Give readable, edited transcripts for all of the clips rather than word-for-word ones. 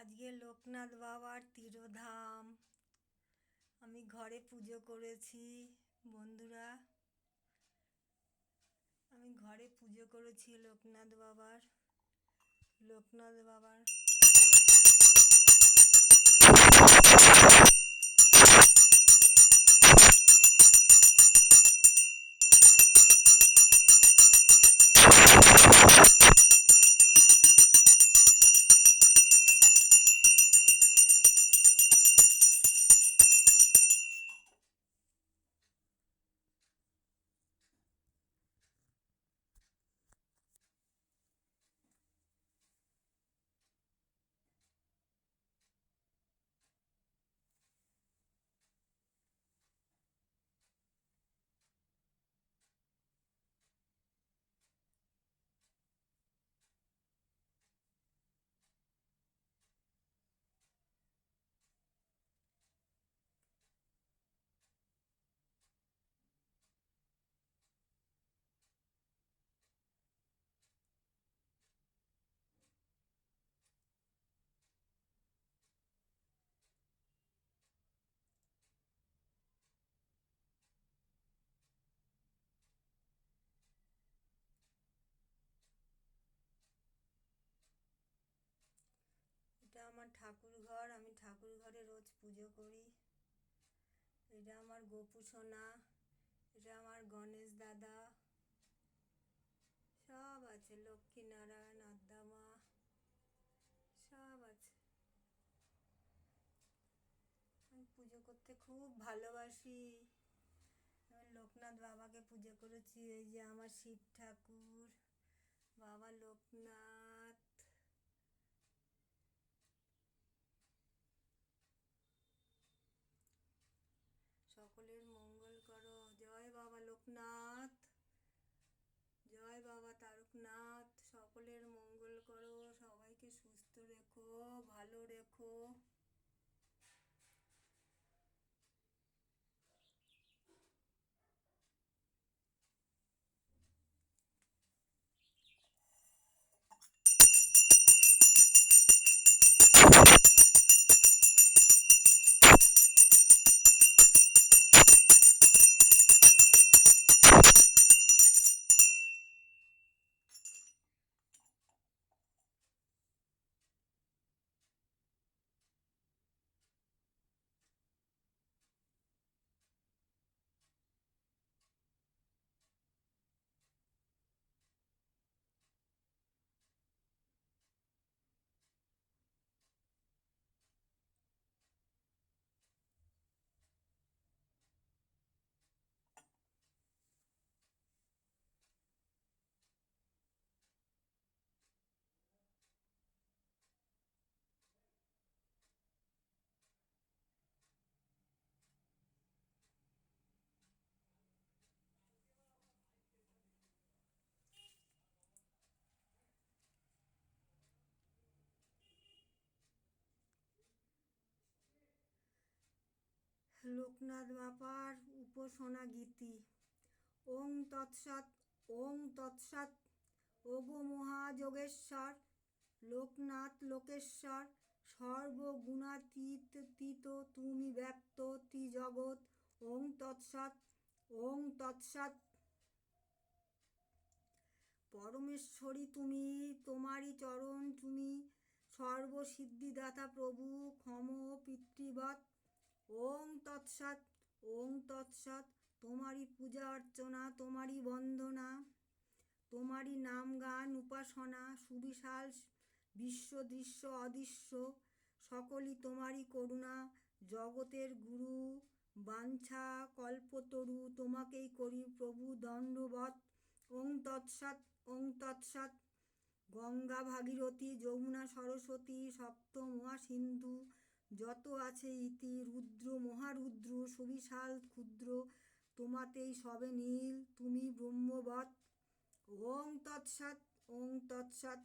আজকে লোকনাথ বাবার তিরোধাম। আমি ঘরে পুজো করেছি বন্ধুরা। আমি ঘরে পুজো করেছি লোকনাথ বাবার। এটা আমার ঠাকুর ঘর। আমি ঠাকুর ঘরে রোজ পুজো করি। এটা আমার গোপু সোনা, এটা আমার গণেশ দাদা, সব আছে, লক্ষ্মী নারায়ণ, আদ্যামা, সব আছে। আমি পুজো করতে খুব ভালোবাসি। আমি লোকনাথ বাবাকে পুজো করেছি। এই যে আমার শিব ঠাকুর, বাবা লোকনাথ। সকলের মঙ্গল করো। জয় বাবা লোকনাথ, জয় বাবা তারকনাথ। সকলের মঙ্গল করো, সবাইকে সুস্থ রেখো, ভালো রেখো। লোকনাথ বাবার উপাসনা গীতি। ওং তৎসৎ, ওং তৎসৎ। ওগো মহাযোগেশ্বর লোকনাথ লোকেশ্বর, সর্বগুণাতীত তীত তুমি ব্যক্ত ত্রিজগৎ। ওং তৎসৎ, ওং তৎসৎ। পরমেশ্বরী তুমি, তোমারই চরণ তুমি, সর্বসিদ্ধিদাতা প্রভু ক্ষম পিতৃবৎ। ওং তৎসৎ, ওং তৎসৎ। তোমারই পূজা অর্চনা, তোমারই বন্দনা, তোমারই নাম গান উপাসনা, সুবিশাল বিশ্ব দৃশ্য অদৃশ্য, সকলই তোমারই করুণা। জগতের গুরু বাঞ্ছা কল্পতরু, তোমাকেই করি প্রভু দণ্ডবৎ। ওং তৎসৎ, ওং তৎসৎ। গঙ্গা ভাগীরথী যমুনা সরস্বতী সপ্ত মহাসিন্ধু, যত আছে ইতি, রুদ্র মহারুদ্র সুবিশাল ক্ষুদ্র, তোমাতেই সবে নীল, তুমি ব্রহ্মবৎ। ওং তৎসৎ, ওং তৎসৎ।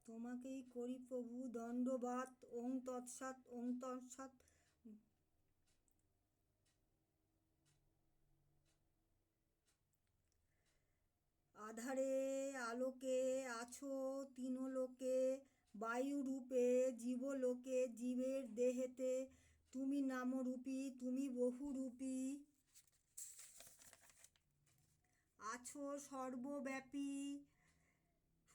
তোমাকেই করি প্রভু দণ্ডবৎ। ওং তৎসৎ, ওং তৎসৎ। আধারে আলোকে আছো তিনলোকে, বায়ুরূপে জীবলোকে, জীবের দেহেতে তুমি নামরূপী, তুমি বহুরূপী, আছো সর্বব্যাপী,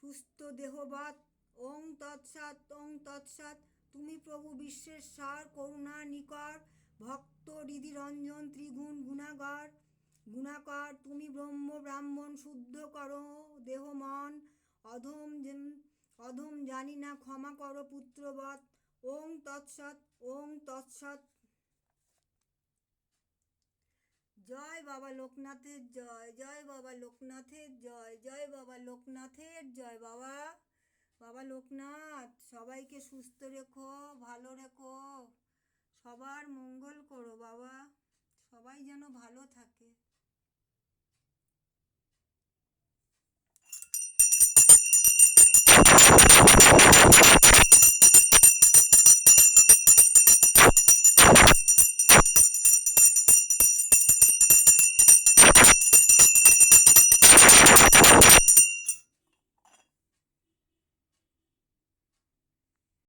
সুস্থ দেহবাত। ওং তৎসৎ, ওং তৎসৎ। তুমি প্রভু বিশ্বেশ্বর, করুণা নিকর, ভক্ত হৃদিরঞ্জন, ত্রিগুণ গুণাগর গুণাকর। তুমি ব্রহ্ম ব্রাহ্মণ, শুদ্ধ করো দেহ মন, অধম জানি না, ক্ষমা করো পুত্রবৎ। ওং তৎসৎ, ওং তৎসৎ। জয় বাবা লোকনাথের জয়, জয় বাবা লোকনাথের জয়, জয় বাবা লোকনাথের জয়। বাবা, বাবা লোকনাথ সবাইকে সুস্থ রেখো, ভালো রেখো, সবার মঙ্গল করো বাবা, সবাই যেন ভালো থাকে।